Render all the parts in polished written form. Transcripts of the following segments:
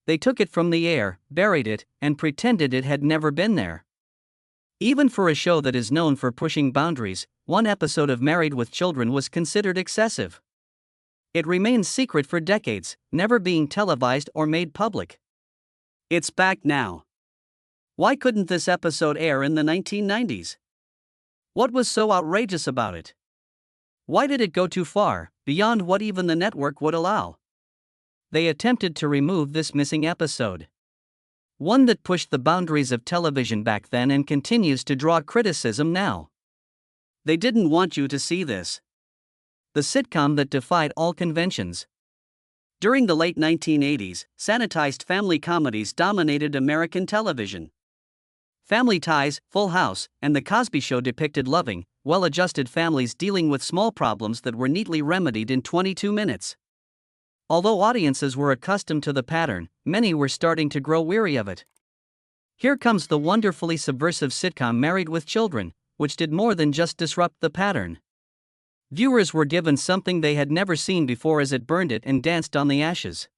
They took it from the air, buried it, and pretended it had never been there. Even for a show that is known for pushing boundaries, one episode of Married with Children was considered excessive. It remained secret for decades, never being televised or made public. It's back now. Why couldn't this episode air in the 1990s? What was so outrageous about it? Why did it go too far, beyond what even the network would allow? They attempted to remove this missing episode. One that pushed the boundaries of television back then and continues to draw criticism now. They didn't want you to see this. The sitcom that defied all conventions. During the late 1980s, sanitized family comedies dominated American television. Family Ties, Full House, and The Cosby Show depicted loving, well-adjusted families dealing with small problems that were neatly remedied in 22 minutes. Although audiences were accustomed to the pattern, many were starting to grow weary of it. Here comes the wonderfully subversive sitcom Married with Children, which did more than just disrupt the pattern. Viewers were given something they had never seen before as it burned it and danced on the ashes.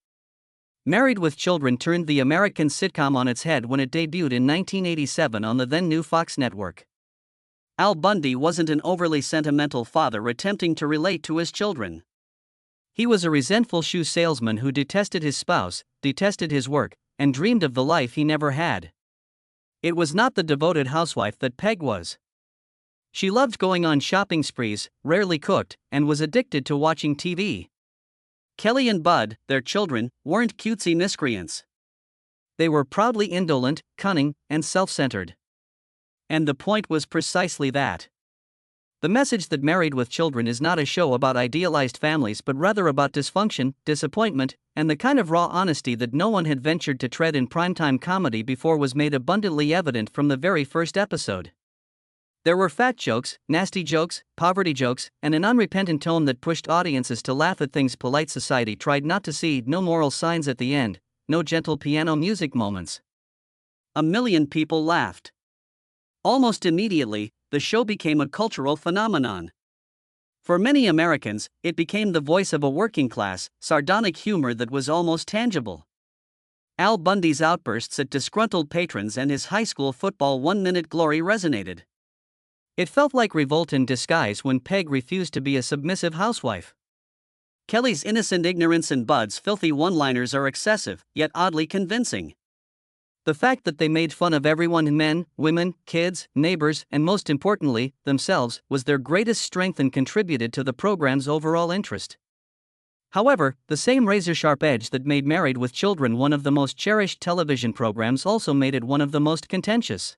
Married with Children turned the American sitcom on its head when it debuted in 1987 on the then-new Fox network. Al Bundy wasn't an overly sentimental father attempting to relate to his children. He was a resentful shoe salesman who detested his spouse, detested his work, and dreamed of the life he never had. It was not the devoted housewife that Peg was. She loved going on shopping sprees, rarely cooked, and was addicted to watching TV. Kelly and Bud, their children, weren't cutesy miscreants. They were proudly indolent, cunning, and self-centered. And the point was precisely that. The message that Married with Children is not a show about idealized families but rather about dysfunction, disappointment, and the kind of raw honesty that no one had ventured to tread in primetime comedy before was made abundantly evident from the very first episode. There were fat jokes, nasty jokes, poverty jokes, and an unrepentant tone that pushed audiences to laugh at things polite society tried not to see, no moral signs at the end, no gentle piano music moments. 1 million people laughed. Almost immediately, the show became a cultural phenomenon. For many Americans, it became the voice of a working-class, sardonic humor that was almost tangible. Al Bundy's outbursts at disgruntled patrons and his high school football one-minute glory resonated. It felt like revolt in disguise when Peg refused to be a submissive housewife. Kelly's innocent ignorance and Bud's filthy one-liners are excessive, yet oddly convincing. The fact that they made fun of everyone, men, women, kids, neighbors, and most importantly, themselves, was their greatest strength and contributed to the program's overall interest. However, the same razor-sharp edge that made Married with Children one of the most cherished television programs also made it one of the most contentious.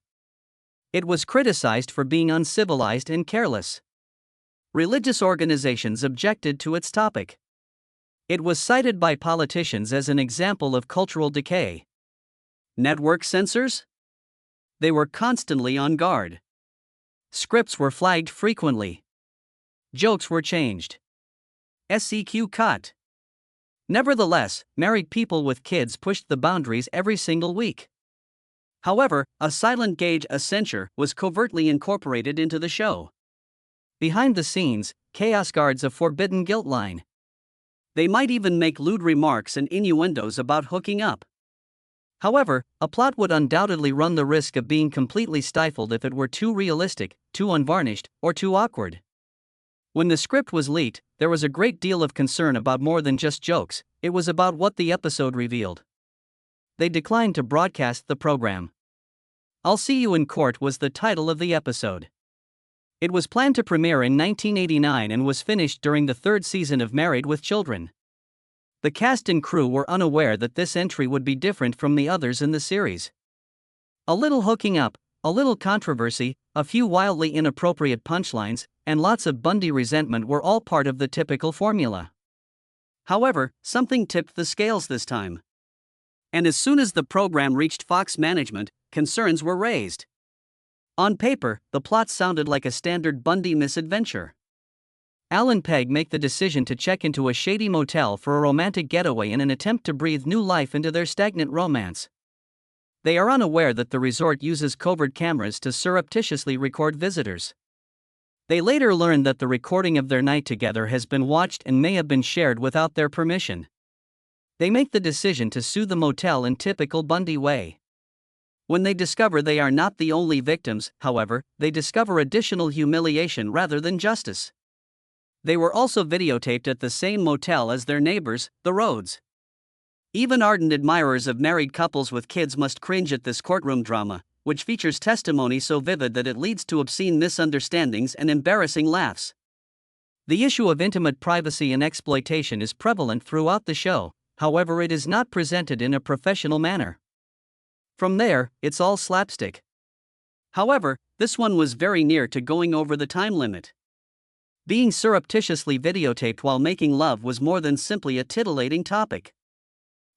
It was criticized for being uncivilized and careless. Religious organizations objected to its topic. It was cited by politicians as an example of cultural decay. Network censors? They were constantly on guard. Scripts were flagged frequently. Jokes were changed. SCQ cut. Nevertheless, married people with kids pushed the boundaries every single week. However, a silent gauge, a censure, was covertly incorporated into the show. Behind the scenes, chaos guards a forbidden guilt line. They might even make lewd remarks and innuendos about hooking up. However, a plot would undoubtedly run the risk of being completely stifled if it were too realistic, too unvarnished, or too awkward. When the script was leaked, there was a great deal of concern about more than just jokes. It was about what the episode revealed. They declined to broadcast the program. I'll See You in Court was the title of the episode. It was planned to premiere in 1989 and was finished during the third season of Married with Children. The cast and crew were unaware that this entry would be different from the others in the series. A little hooking up, a little controversy, a few wildly inappropriate punchlines, and lots of Bundy resentment were all part of the typical formula. However, something tipped the scales this time. And as soon as the program reached Fox management, concerns were raised. On paper, the plot sounded like a standard Bundy misadventure. Al and Peg make the decision to check into a shady motel for a romantic getaway in an attempt to breathe new life into their stagnant romance. They are unaware that the resort uses covert cameras to surreptitiously record visitors. They later learn that the recording of their night together has been watched and may have been shared without their permission. They make the decision to sue the motel in typical Bundy way. When they discover they are not the only victims, however, they discover additional humiliation rather than justice. They were also videotaped at the same motel as their neighbors, the Rhodes. Even ardent admirers of married couples with kids must cringe at this courtroom drama, which features testimony so vivid that it leads to obscene misunderstandings and embarrassing laughs. The issue of intimate privacy and exploitation is prevalent throughout the show, however, it is not presented in a professional manner. From there, it's all slapstick. However, this one was very near to going over the time limit. Being surreptitiously videotaped while making love was more than simply a titillating topic.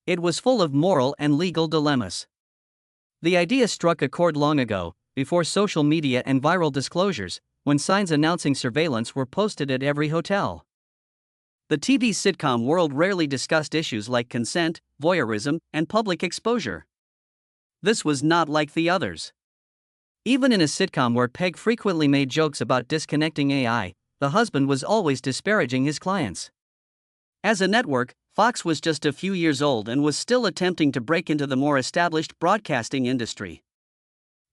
It was full of moral and legal dilemmas. The idea struck a chord long ago, before social media and viral disclosures, when signs announcing surveillance were posted at every hotel. The TV sitcom world rarely discussed issues like consent, voyeurism, and public exposure. This was not like the others. Even in a sitcom where Peg frequently made jokes about disconnecting AI, the husband was always disparaging his clients. As a network, Fox was just a few years old and was still attempting to break into the more established broadcasting industry.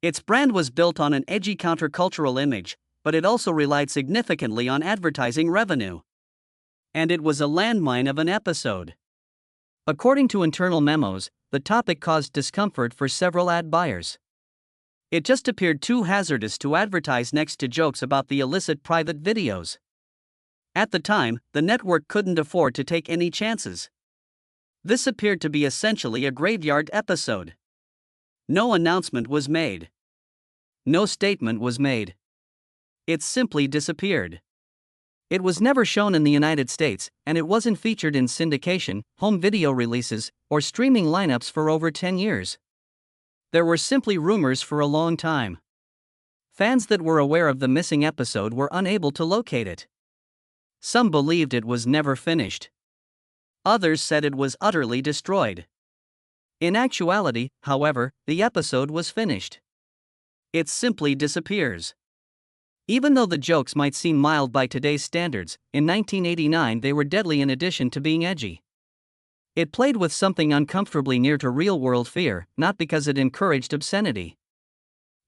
Its brand was built on an edgy countercultural image, but it also relied significantly on advertising revenue. And it was a landmine of an episode. According to internal memos, the topic caused discomfort for several ad buyers. It just appeared too hazardous to advertise next to jokes about the illicit private videos. At the time, the network couldn't afford to take any chances. This appeared to be essentially a graveyard episode. No announcement was made. No statement was made. It simply disappeared. It was never shown in the United States, and it wasn't featured in syndication, home video releases, or streaming lineups for over 10 years. There were simply rumors for a long time. Fans that were aware of the missing episode were unable to locate it. Some believed it was never finished. Others said it was utterly destroyed. In actuality, however, the episode was finished. It simply disappears. Even though the jokes might seem mild by today's standards, in 1989 they were deadly in addition to being edgy. It played with something uncomfortably near to real-world fear, not because it encouraged obscenity.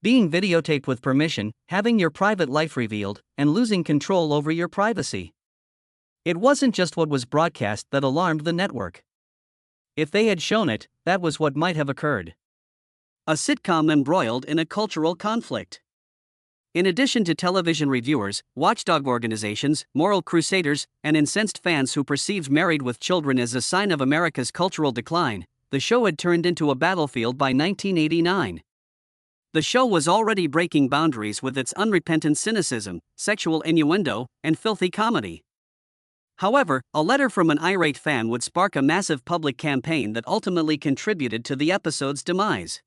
Being videotaped with permission, having your private life revealed, and losing control over your privacy. It wasn't just what was broadcast that alarmed the network. If they had shown it, that was what might have occurred. A sitcom embroiled in a cultural conflict. In addition to television reviewers, watchdog organizations, moral crusaders, and incensed fans who perceived Married with Children as a sign of America's cultural decline, the show had turned into a battlefield by 1989. The show was already breaking boundaries with its unrepentant cynicism, sexual innuendo, and filthy comedy. However, a letter from an irate fan would spark a massive public campaign that ultimately contributed to the episode's demise.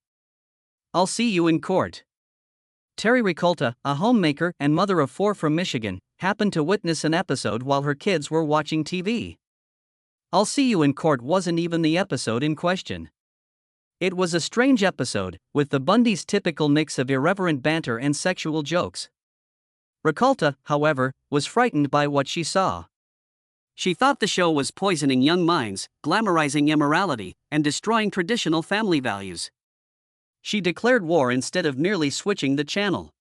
I'll see you in court. Terry Ricolta, a homemaker and mother of 4 from Michigan, happened to witness an episode while her kids were watching TV. I'll see you in court wasn't even the episode in question. It was a strange episode, with the Bundys' typical mix of irreverent banter and sexual jokes. Ricolta, however, was frightened by what she saw. She thought the show was poisoning young minds, glamorizing immorality, and destroying traditional family values. She declared war instead of merely switching the channel.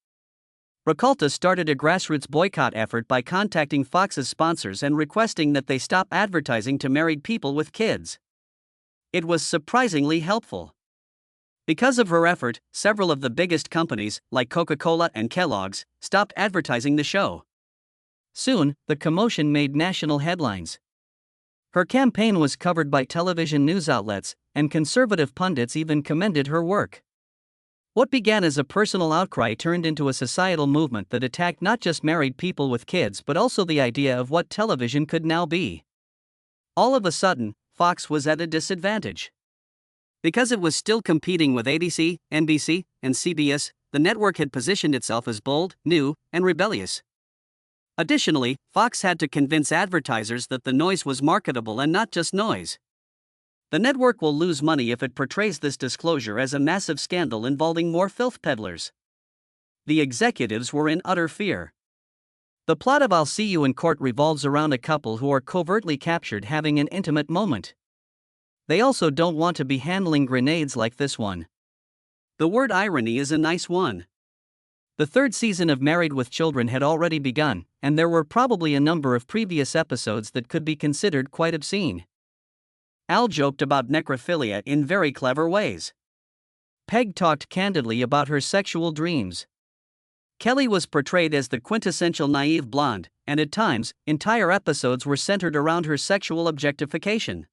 Ricolta started a grassroots boycott effort by contacting Fox's sponsors and requesting that they stop advertising to married people with kids. It was surprisingly helpful. Because of her effort, several of the biggest companies, like Coca-Cola and Kellogg's, stopped advertising the show. Soon, the commotion made national headlines. Her campaign was covered by television news outlets, and conservative pundits even commended her work. What began as a personal outcry turned into a societal movement that attacked not just married people with kids but also the idea of what television could now be. All of a sudden, Fox was at a disadvantage. Because it was still competing with ABC, NBC, and CBS, the network had positioned itself as bold, new, and rebellious. Additionally, Fox had to convince advertisers that the noise was marketable and not just noise. The network will lose money if it portrays this disclosure as a massive scandal involving more filth peddlers. The executives were in utter fear. The plot of I'll See You in Court revolves around a couple who are covertly captured having an intimate moment. They also don't want to be handling grenades like this one. The word irony is a nice one. The third season of Married with Children had already begun, and there were probably a number of previous episodes that could be considered quite obscene. Al joked about necrophilia in very clever ways. Peg talked candidly about her sexual dreams. Kelly was portrayed as the quintessential naive blonde, and at times, entire episodes were centered around her sexual objectification.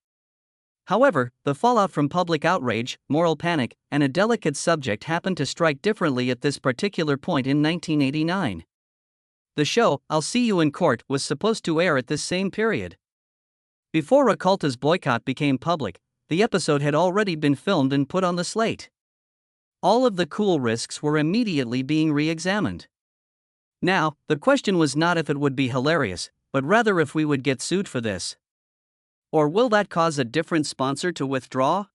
However, the fallout from public outrage, moral panic, and a delicate subject happened to strike differently at this particular point in 1989. The show, I'll See You in Court, was supposed to air at this same period. Before Occulta's boycott became public, the episode had already been filmed and put on the slate. All of the cool risks were immediately being re-examined. Now, the question was not if it would be hilarious, but rather if we would get sued for this. Or will that cause a different sponsor to withdraw?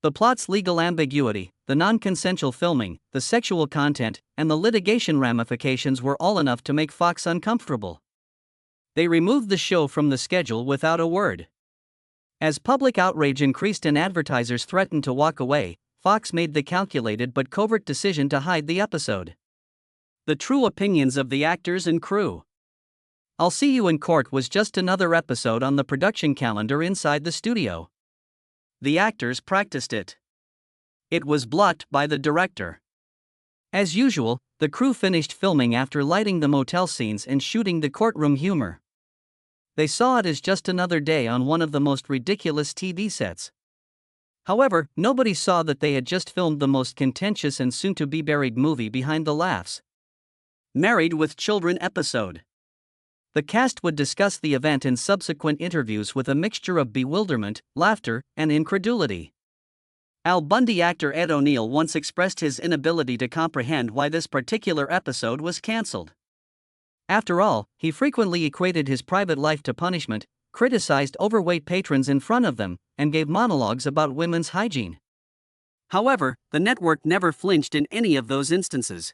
The plot's legal ambiguity, the non-consensual filming, the sexual content, and the litigation ramifications were all enough to make Fox uncomfortable. They removed the show from the schedule without a word. As public outrage increased and advertisers threatened to walk away, Fox made the calculated but covert decision to hide the episode. The true opinions of the actors and crew. I'll See You in Court was just another episode on the production calendar inside the studio. The actors practiced it. It was blocked by the director. As usual, the crew finished filming after lighting the motel scenes and shooting the courtroom humor. They saw it as just another day on one of the most ridiculous TV sets. However, nobody saw that they had just filmed the most contentious and soon-to-be-buried movie behind the laughs. Married with Children episode. The cast would discuss the event in subsequent interviews with a mixture of bewilderment, laughter, and incredulity. Al Bundy actor Ed O'Neill once expressed his inability to comprehend why this particular episode was cancelled. After all, he frequently equated his private life to punishment, criticized overweight patrons in front of them, and gave monologues about women's hygiene. However, the network never flinched in any of those instances.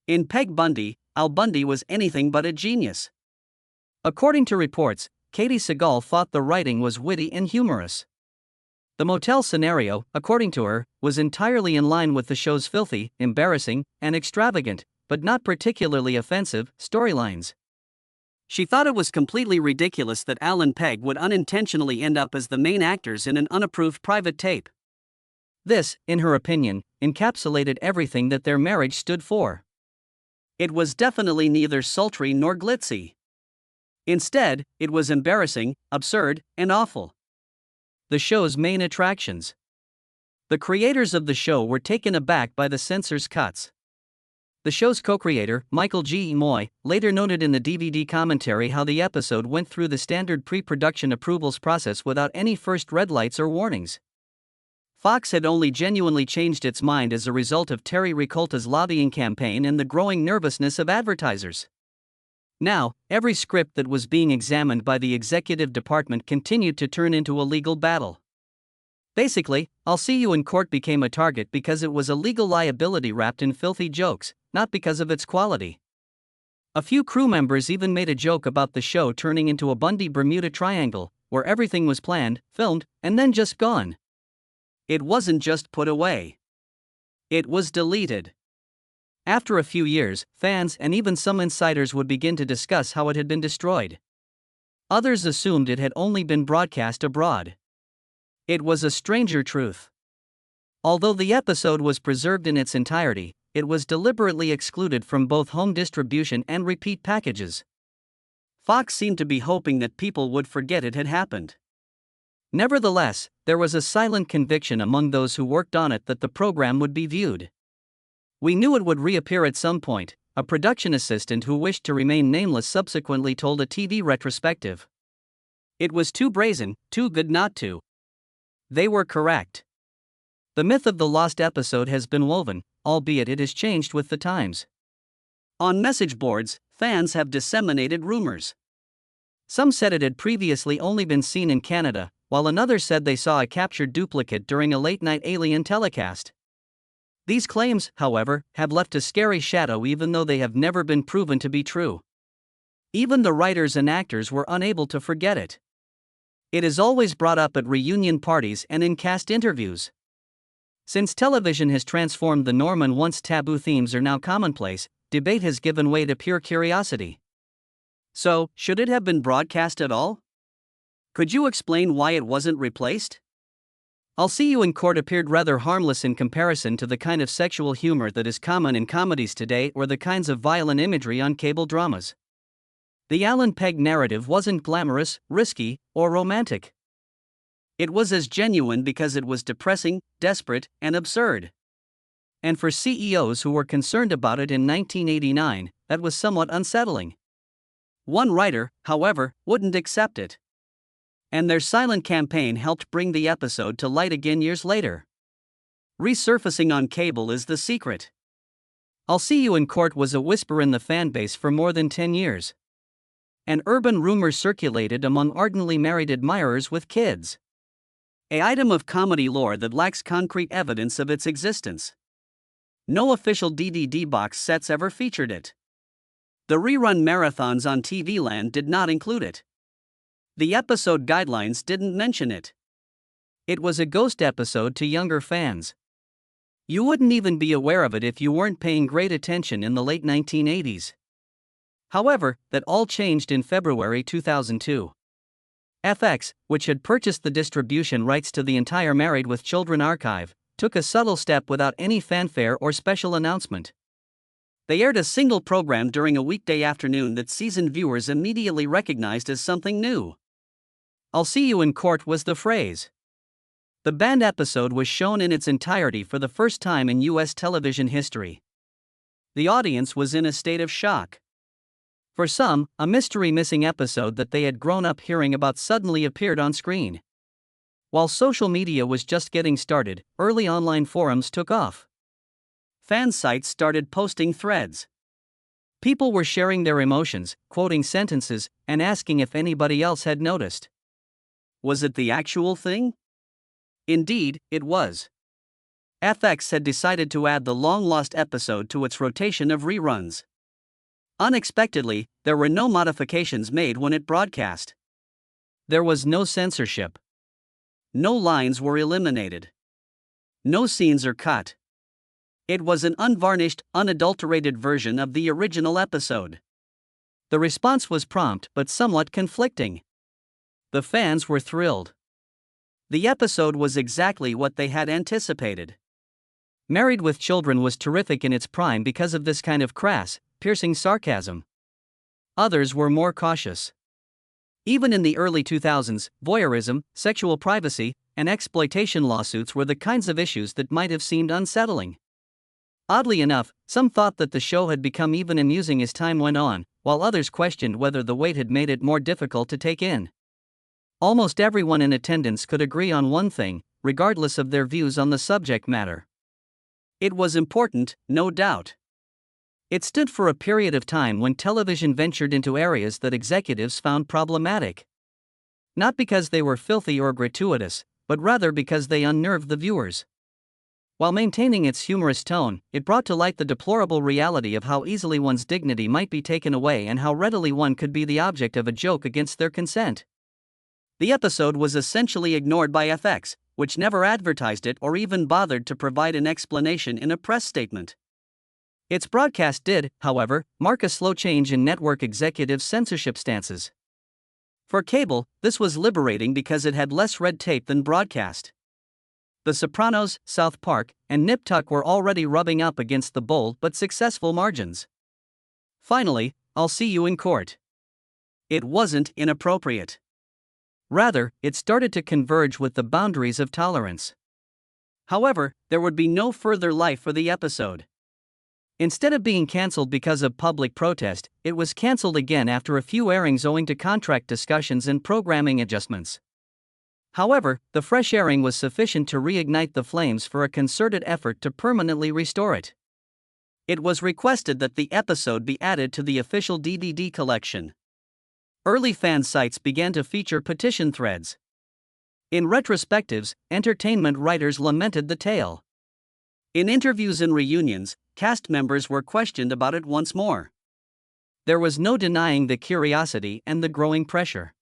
In Peg Bundy, Al Bundy was anything but a genius. According to reports, Katie Sagal thought the writing was witty and humorous. The motel scenario, according to her, was entirely in line with the show's filthy, embarrassing, and extravagant, but not particularly offensive, storylines. She thought it was completely ridiculous that Al and Peg would unintentionally end up as the main actors in an unapproved private tape. This, in her opinion, encapsulated everything that their marriage stood for. It was definitely neither sultry nor glitzy. Instead, it was embarrassing, absurd, and awful. The show's main attractions. The creators of the show were taken aback by the censor's cuts. The show's co-creator, Michael G. Moy, later noted in the DVD commentary how the episode went through the standard pre-production approvals process without any first red lights or warnings. Fox had only genuinely changed its mind as a result of Terry Ricolta's lobbying campaign and the growing nervousness of advertisers. Now, every script that was being examined by the executive department continued to turn into a legal battle. Basically, I'll See You in Court became a target because it was a legal liability wrapped in filthy jokes, not because of its quality. A few crew members even made a joke about the show turning into a Bundy Bermuda Triangle, where everything was planned, filmed, and then just gone. It wasn't just put away. It was deleted. After a few years, fans and even some insiders would begin to discuss how it had been destroyed. Others assumed it had only been broadcast abroad. It was a stranger truth. Although the episode was preserved in its entirety, it was deliberately excluded from both home distribution and repeat packages. Fox seemed to be hoping that people would forget it had happened. Nevertheless, there was a silent conviction among those who worked on it that the program would be viewed. "We knew it would reappear at some point," a production assistant who wished to remain nameless subsequently told a TV retrospective. "It was too brazen, too good not to." They were correct. The myth of the lost episode has been woven, albeit it has changed with the times. On message boards, fans have disseminated rumors. Some said it had previously only been seen in Canada, while another said they saw a captured duplicate during a late-night Alien telecast. These claims, however, have left a scary shadow even though they have never been proven to be true. Even the writers and actors were unable to forget it. It is always brought up at reunion parties and in cast interviews. Since television has transformed the norm and once taboo themes are now commonplace, debate has given way to pure curiosity. So, should it have been broadcast at all? Could you explain why it wasn't replaced? I'll See You in Court appeared rather harmless in comparison to the kind of sexual humor that is common in comedies today or the kinds of violent imagery on cable dramas. The Alan Pegg narrative wasn't glamorous, risky, or romantic. It was as genuine because it was depressing, desperate, and absurd. And for CEOs who were concerned about it in 1989, that was somewhat unsettling. One writer, however, wouldn't accept it. And their silent campaign helped bring the episode to light again years later. Resurfacing on cable is the secret. I'll See You in Court was a whisper in the fanbase for more than 10 years. An urban rumor circulated among ardently married admirers with kids. An item of comedy lore that lacks concrete evidence of its existence. No official DVD box sets ever featured it. The rerun marathons on TV Land did not include it. The episode guidelines didn't mention it. It was a ghost episode to younger fans. You wouldn't even be aware of it if you weren't paying great attention in the late 1980s. However, that all changed in February 2002. FX, which had purchased the distribution rights to the entire Married with Children archive, took a subtle step without any fanfare or special announcement. They aired a single program during a weekday afternoon that seasoned viewers immediately recognized as something new. I'll See You in Court was the phrase. The banned episode was shown in its entirety for the first time in U.S. television history. The audience was in a state of shock. For some, a mystery missing episode that they had grown up hearing about suddenly appeared on screen. While social media was just getting started, early online forums took off. Fan sites started posting threads. People were sharing their emotions, quoting sentences, and asking if anybody else had noticed. Was it the actual thing? Indeed, it was. FX had decided to add the long-lost episode to its rotation of reruns. Unexpectedly, there were no modifications made when it broadcast. There was no censorship. No lines were eliminated. No scenes are cut. It was an unvarnished, unadulterated version of the original episode. The response was prompt but somewhat conflicting. The fans were thrilled. The episode was exactly what they had anticipated. Married with Children was terrific in its prime because of this kind of crass, piercing sarcasm. Others were more cautious. Even in the early 2000s, voyeurism, sexual privacy, and exploitation lawsuits were the kinds of issues that might have seemed unsettling. Oddly enough, some thought that the show had become even amusing as time went on, while others questioned whether the weight had made it more difficult to take in. Almost everyone in attendance could agree on one thing, regardless of their views on the subject matter. It was important, no doubt. It stood for a period of time when television ventured into areas that executives found problematic. Not because they were filthy or gratuitous, but rather because they unnerved the viewers. While maintaining its humorous tone, it brought to light the deplorable reality of how easily one's dignity might be taken away and how readily one could be the object of a joke against their consent. The episode was essentially ignored by FX, which never advertised it or even bothered to provide an explanation in a press statement. Its broadcast did, however, mark a slow change in network executives' censorship stances. For cable, this was liberating because it had less red tape than broadcast. The Sopranos, South Park, and Nip Tuck were already rubbing up against the bold but successful margins. Finally, I'll See You in Court. It wasn't inappropriate. Rather, it started to converge with the boundaries of tolerance. However, there would be no further life for the episode. Instead of being cancelled because of public protest, it was cancelled again after a few airings owing to contract discussions and programming adjustments. However, the fresh airing was sufficient to reignite the flames for a concerted effort to permanently restore it. It was requested that the episode be added to the official DVD collection. Early fan sites began to feature petition threads. In retrospectives, entertainment writers lamented the tale. In interviews and reunions, cast members were questioned about it once more. There was no denying the curiosity and the growing pressure.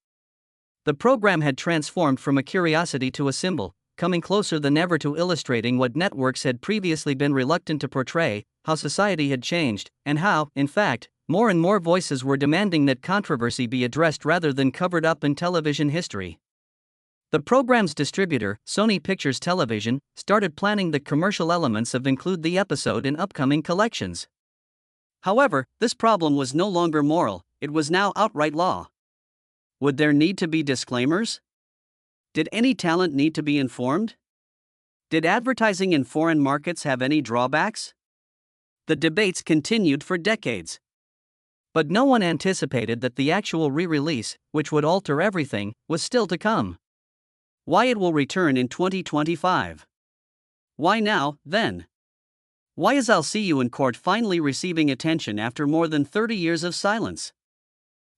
The program had transformed from a curiosity to a symbol, coming closer than ever to illustrating what networks had previously been reluctant to portray, how society had changed, and how, in fact, more and more voices were demanding that controversy be addressed rather than covered up in television history. The program's distributor, Sony Pictures Television, started planning the commercial elements of include the episode in upcoming collections. However, this problem was no longer moral, it was now outright law. Would there need to be disclaimers? Did any talent need to be informed? Did advertising in foreign markets have any drawbacks? The debates continued for decades. But no one anticipated that the actual re-release, which would alter everything, was still to come. Why it will return in 2025. Why now, then? Why is I'll See You in Court finally receiving attention after more than 30 years of silence?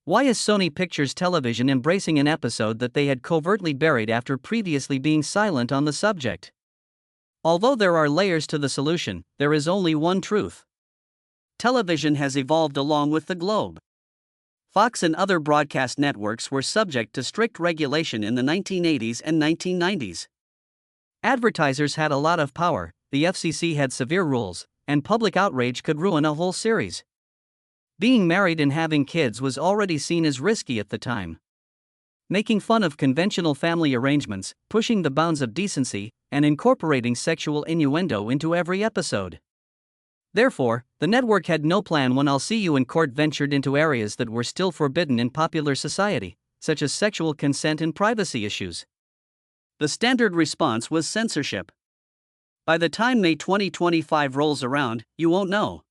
Why is Sony Pictures Television embracing an episode that they had covertly buried after previously being silent on the subject? Although there are layers to the solution, there is only one truth. Television has evolved along with the globe. Fox and other broadcast networks were subject to strict regulation in the 1980s and 1990s. Advertisers had a lot of power, the FCC had severe rules, and public outrage could ruin a whole series. Being married and having kids was already seen as risky at the time. Making fun of conventional family arrangements, pushing the bounds of decency, and incorporating sexual innuendo into every episode. Therefore, the network had no plan when I'll See You in Court ventured into areas that were still forbidden in popular society, such as sexual consent and privacy issues. The standard response was censorship. By the time May 2025 rolls around, you won't know.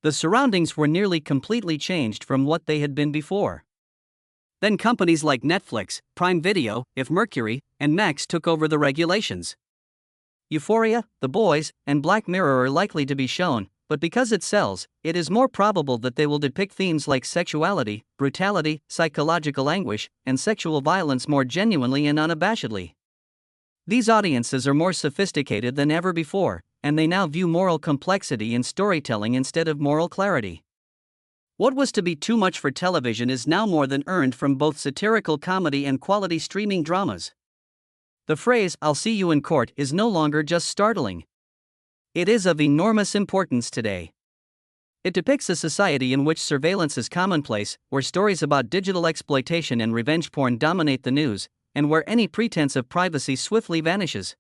The surroundings were nearly completely changed from what they had been before. Then companies like Netflix, Prime Video, If Mercury, and Max took over the regulations. Euphoria, The Boys, and Black Mirror are likely to be shown, but because it sells, it is more probable that they will depict themes like sexuality, brutality, psychological anguish, and sexual violence more genuinely and unabashedly. These audiences are more sophisticated than ever before, and they now view moral complexity in storytelling instead of moral clarity. What was to be too much for television is now more than earned from both satirical comedy and quality streaming dramas. The phrase, "I'll see you in court," is no longer just startling. It is of enormous importance today. It depicts a society in which surveillance is commonplace, where stories about digital exploitation and revenge porn dominate the news, and where any pretense of privacy swiftly vanishes.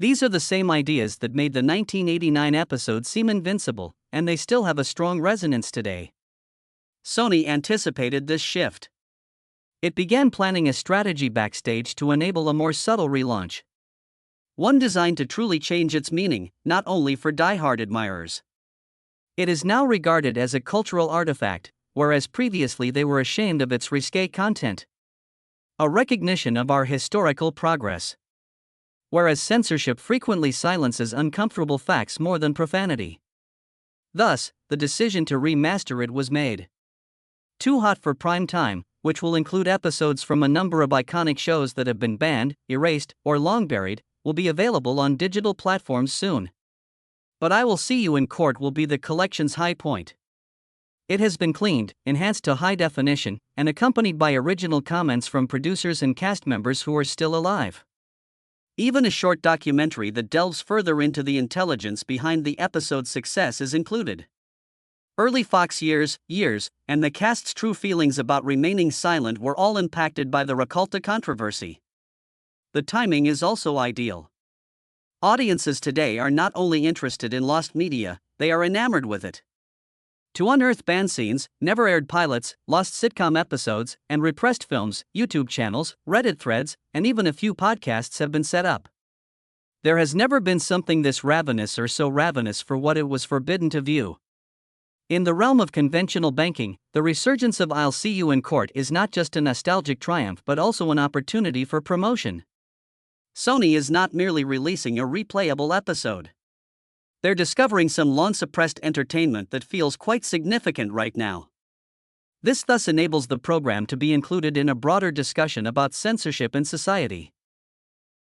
These are the same ideas that made the 1989 episode seem invincible, and they still have a strong resonance today. Sony anticipated this shift. It began planning a strategy backstage to enable a more subtle relaunch. One designed to truly change its meaning, not only for die-hard admirers. It is now regarded as a cultural artifact, whereas previously they were ashamed of its risque content. A recognition of our historical progress. Whereas censorship frequently silences uncomfortable facts more than profanity. Thus, the decision to remaster it was made. Too Hot for Prime Time, which will include episodes from a number of iconic shows that have been banned, erased, or long buried, will be available on digital platforms soon. But I Will See You in Court will be the collection's high point. It has been cleaned, enhanced to high definition, and accompanied by original comments from producers and cast members who are still alive. Even a short documentary that delves further into the intelligence behind the episode's success is included. Early Fox years, and the cast's true feelings about remaining silent were all impacted by the Raculta controversy. The timing is also ideal. Audiences today are not only interested in lost media, they are enamored with it. To unearth banned scenes, never-aired pilots, lost sitcom episodes, and repressed films, YouTube channels, Reddit threads, and even a few podcasts have been set up. There has never been something this ravenous or so ravenous for what it was forbidden to view. In the realm of conventional banking, the resurgence of I'll See You in Court is not just a nostalgic triumph but also an opportunity for promotion. Sony is not merely releasing a replayable episode. They're discovering some long-suppressed entertainment that feels quite significant right now. This thus enables the program to be included in a broader discussion about censorship in society.